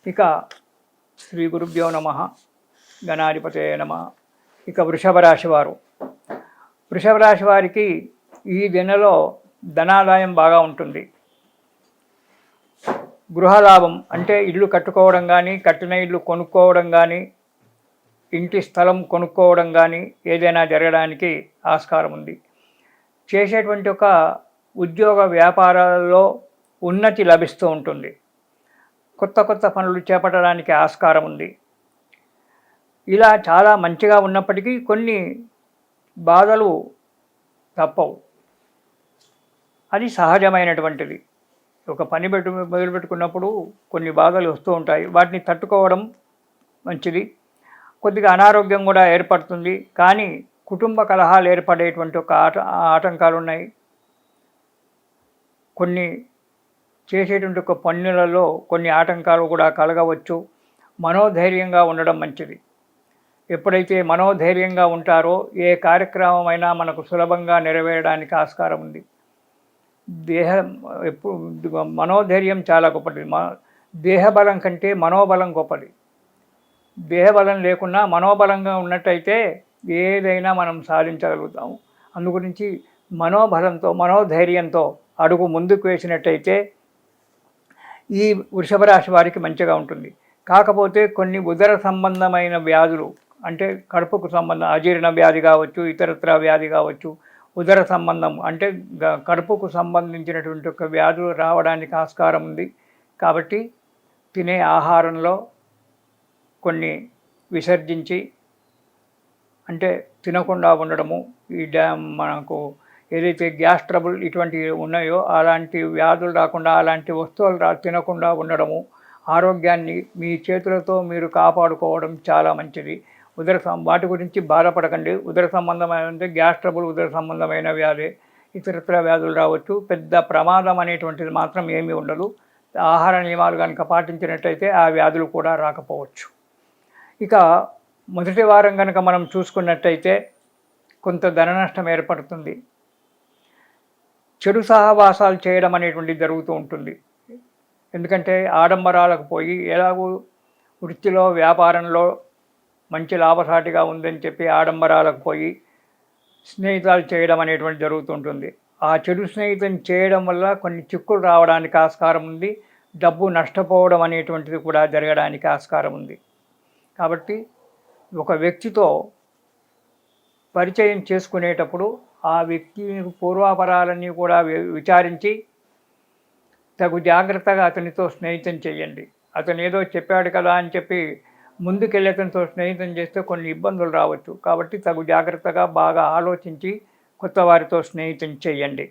ఇక శ్రీ గురుభ్యో నమ, గణాధిపతయే నమ. ఇక వృషభ రాశి వారు, వృషభ రాశి వారికి ఈ నెలలో ధనాదాయం బాగా ఉంటుంది. గృహలాభం అంటే ఇల్లు కట్టుకోవడం కానీ, కట్టిన ఇల్లు కొనుక్కోవడం కానీ, ఇంటి స్థలం కొనుక్కోవడం కానీ ఏదైనా జరగడానికి ఆస్కారం ఉంది. చేసేటువంటి ఒక ఉద్యోగ వ్యాపారాలలో ఉన్నతి లభిస్తూ ఉంటుంది. కొత్త కొత్త పనులు చేపట్టడానికి ఆస్కారం ఉంది. ఇలా చాలా మంచిగా ఉన్నప్పటికీ కొన్ని బాధలు తప్పవు. అది సహజమైనటువంటిది. ఒక పని మొదలుపెట్టుకున్నప్పుడు కొన్ని బాధలు వస్తూ ఉంటాయి. వాటిని తట్టుకోవడం మంచిది. కొద్దిగా అనారోగ్యం కూడా ఏర్పడుతుంది. కానీ కుటుంబ కలహాలు ఏర్పడేటువంటి ఒక ఆటంకాలు ఉన్నాయి. కొన్ని చేసేటువంటి ఒక పనులలో కొన్ని ఆటంకాలు కూడా కలగవచ్చు. మనోధైర్యంగా ఉండడం మంచిది. ఎప్పుడైతే మనోధైర్యంగా ఉంటారో ఏ కార్యక్రమమైనా మనకు సులభంగా నెరవేరడానికి ఆస్కారం ఉంది. మనోధైర్యం చాలా గొప్పది. దేహబలం కంటే మనోబలం గొప్పది. దేహబలం లేకున్నా మనోబలంగా ఉన్నట్టయితే ఏదైనా మనం సాధించగలుగుతాము. అందుగురించి మనోబలంతో మనోధైర్యంతో అడుగు ముందుకు వేసినట్టయితే ఈ వృషభ రాశి వారికి మంచిగా ఉంటుంది. కాకపోతే కొన్ని ఉదర సంబంధమైన వ్యాధులు అంటే కడుపుకు సంబంధం, అజీర్ణ వ్యాధి కావచ్చు, ఇతరత్ర వ్యాధి కావచ్చు, ఉదర సంబంధం అంటే కడుపుకు సంబంధించినటువంటి ఒక వ్యాధులు రావడానికి ఆస్కారం ఉంది. కాబట్టి తినే ఆహారంలో కొన్ని విసర్జించి అంటే తినకుండా ఉండడము, ఈ మనకు ఏదైతే గ్యాస్ ట్రబుల్ ఇటువంటివి ఉన్నాయో అలాంటి వ్యాధులు రాకుండా అలాంటి వస్తువులు తినకుండా ఉండడము, ఆరోగ్యాన్ని మీ చేతులతో మీరు కాపాడుకోవడం చాలా మంచిది. వాటి గురించి బాధపడకండి. ఉదర సంబంధమైన గ్యాస్ ట్రబుల్ ఉదర సంబంధమైన వ్యాధి, ఇతరత్ర వ్యాధులు రావచ్చు. పెద్ద ప్రమాదం అనేటువంటిది మాత్రం ఏమీ ఉండదు. ఆహార నియమాలు కనుక పాటించినట్టయితే ఆ వ్యాధులు కూడా రాకపోవచ్చు. ఇక మొదటి వారం కనుక మనం చూసుకున్నట్టయితే కొంత ధన నష్టం ఏర్పడుతుంది. చెడు సహవాసాలు చేయడం అనేటువంటిది జరుగుతూ ఉంటుంది. ఎందుకంటే ఆడంబరాలకు పోయి ఎలాగూ వృత్తిలో వ్యాపారంలో మంచి లాభసాటిగా ఉందని చెప్పి ఆడంబరాలకు పోయి స్నేహితాలు చేయడం అనేటువంటి జరుగుతుంటుంది. ఆ చెడు స్నేహితం చేయడం వల్ల కొన్ని చిక్కులు రావడానికి ఆస్కారం ఉంది. డబ్బు నష్టపోవడం అనేటువంటిది కూడా జరగడానికి ఆస్కారం ఉంది. కాబట్టి ఒక వ్యక్తితో పరిచయం చేసుకునేటప్పుడు ఆ వ్యక్తి పూర్వాపరాలన్నీ కూడా విచారించి తగు జాగ్రత్తగా అతనితో స్నేహితం చేయండి. అతను ఏదో చెప్పాడు కదా అని చెప్పి ముందుకెళ్ళి అతనితో స్నేహితం చేస్తే కొన్ని ఇబ్బందులు రావచ్చు. కాబట్టి తగు జాగ్రత్తగా బాగా ఆలోచించి కొత్త వారితో స్నేహితం చేయండి.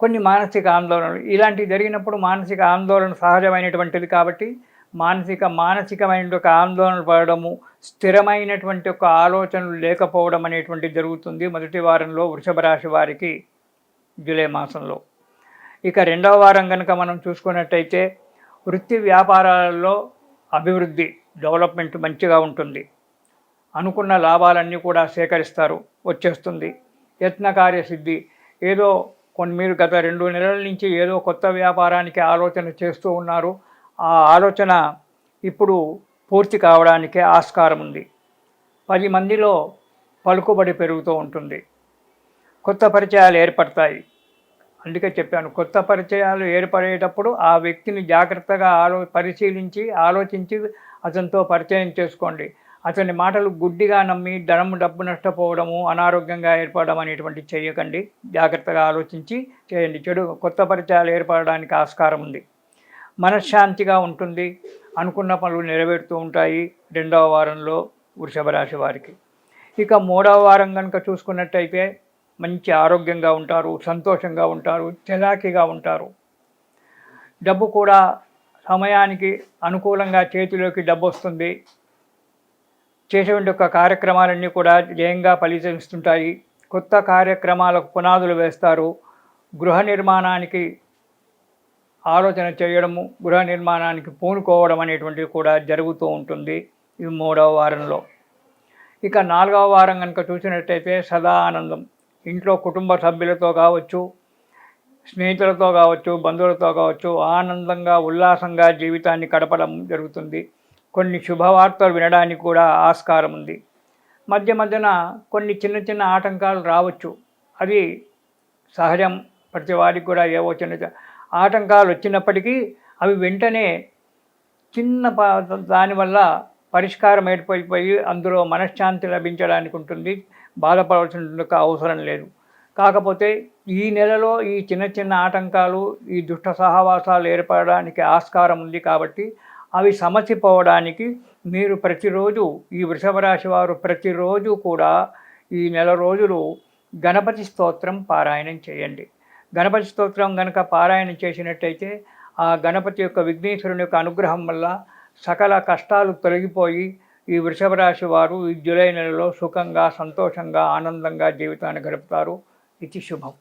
కొన్ని మానసిక ఆందోళనలు ఇలాంటివి జరిగినప్పుడు మానసిక ఆందోళన సహజమైనటువంటిది. కాబట్టి మానసికమైన ఒక ఆందోళన పడడము, స్థిరమైనటువంటి ఒక ఆలోచనలు లేకపోవడం అనేటువంటి జరుగుతుంది మొదటి వారంలో వృషభ రాశి వారికి జూలై మాసంలో. ఇక రెండవ వారం కనుక మనం చూసుకున్నట్టయితే వృత్తి వ్యాపారాలలో అభివృద్ధి, డెవలప్మెంట్ మంచిగా ఉంటుంది. అనుకున్న లాభాలన్నీ కూడా సేకరిస్తారు, వచ్చేస్తుంది. యత్నకార్య సిద్ధి, ఏదో మీరు గత 2 నెలల నుంచి ఏదో కొత్త వ్యాపారానికి ఆలోచన చేస్తూ ఉన్నారు. ఆ ఆలోచన ఇప్పుడు పూర్తి కావడానికే ఆస్కారం ఉంది. 10 మందిలో పలుకుబడి పెరుగుతూ ఉంటుంది. కొత్త పరిచయాలు ఏర్పడతాయి. అందుకే చెప్పాను, కొత్త పరిచయాలు ఏర్పడేటప్పుడు ఆ వ్యక్తిని జాగ్రత్తగా పరిశీలించి ఆలోచించి అతనితో పరిచయం చేసుకోండి. అతని మాటలు గుడ్డిగా నమ్మి డబ్బు నష్టపోవడము, అనారోగ్యంగా ఏర్పడడం అనేటువంటి చేయకండి. జాగ్రత్తగా ఆలోచించి చేయండి. కొత్త పరిచయాలు ఏర్పడడానికి ఆస్కారం ఉంది. మనశ్శాంతిగా ఉంటుంది. అనుకున్న పనులు నెరవేరుతూ ఉంటాయి రెండవ వారంలో వృషభ రాశి వారికి. ఇక మూడవ వారం కనుక చూసుకున్నట్టయితే మంచి ఆరోగ్యంగా ఉంటారు, సంతోషంగా ఉంటారు, చలాకీగా ఉంటారు. డబ్బు కూడా సమయానికి అనుకూలంగా చేతిలోకి డబ్బు వస్తుంది. చేసేటువంటి ఒక కార్యక్రమాలన్నీ కూడా జయంగా ఫలిస్తుంటాయి. కొత్త కార్యక్రమాలకు పునాదులు వేస్తారు. గృహ నిర్మాణానికి ఆలోచన చేయడము, గృహ నిర్మాణానికి పూనుకోవడం అనేటువంటివి కూడా జరుగుతూ ఉంటుంది ఈ మూడవ వారంలో. ఇక నాలుగవ వారం కనుక చూసినట్టయితే సదా ఆనందం. ఇంట్లో కుటుంబ సభ్యులతో కావచ్చు, స్నేహితులతో కావచ్చు, బంధువులతో కావచ్చు ఆనందంగా, ఉల్లాసంగా జీవితాన్ని గడపడం జరుగుతుంది. కొన్ని శుభవార్తలు వినడానికి కూడా ఆస్కారం ఉంది. మధ్య మధ్యన కొన్ని చిన్న చిన్న ఆటంకాలు రావచ్చు. అది సహజం. ప్రతి వారికి కూడా ఏవో చిన్న ఆటంకాలు వచ్చినప్పటికీ అవి వెంటనే చిన్న దానివల్ల పరిష్కారం ఏర్పడిపోయి అందులో మనశ్శాంతి లభించడానికి ఉంటుంది. బాధపడవలసిన అవసరం లేదు. కాకపోతే ఈ నెలలో ఈ చిన్న చిన్న ఆటంకాలు, ఈ దుష్ట సహవాసాలు ఏర్పడడానికి ఆస్కారం ఉంది కాబట్టి అవి సమసిపోవడానికి మీరు ప్రతిరోజు ఈ వృషభ రాశి వారు ప్రతిరోజు కూడా ఈ నెల రోజులు గణపతి స్తోత్రం పారాయణం చేయండి. గణపతి స్తోత్రం గనక పారాయణం చేసినట్టయితే ఆ గణపతి యొక్క విఘ్నేశ్వరుని యొక్క అనుగ్రహం వల్ల సకల కష్టాలు తొలగిపోయి ఈ వృషభ రాశి వారు ఈ జూలై నెలలో సుఖంగా, సంతోషంగా, ఆనందంగా జీవితాన్ని గడుపుతారు. ఇది శుభం.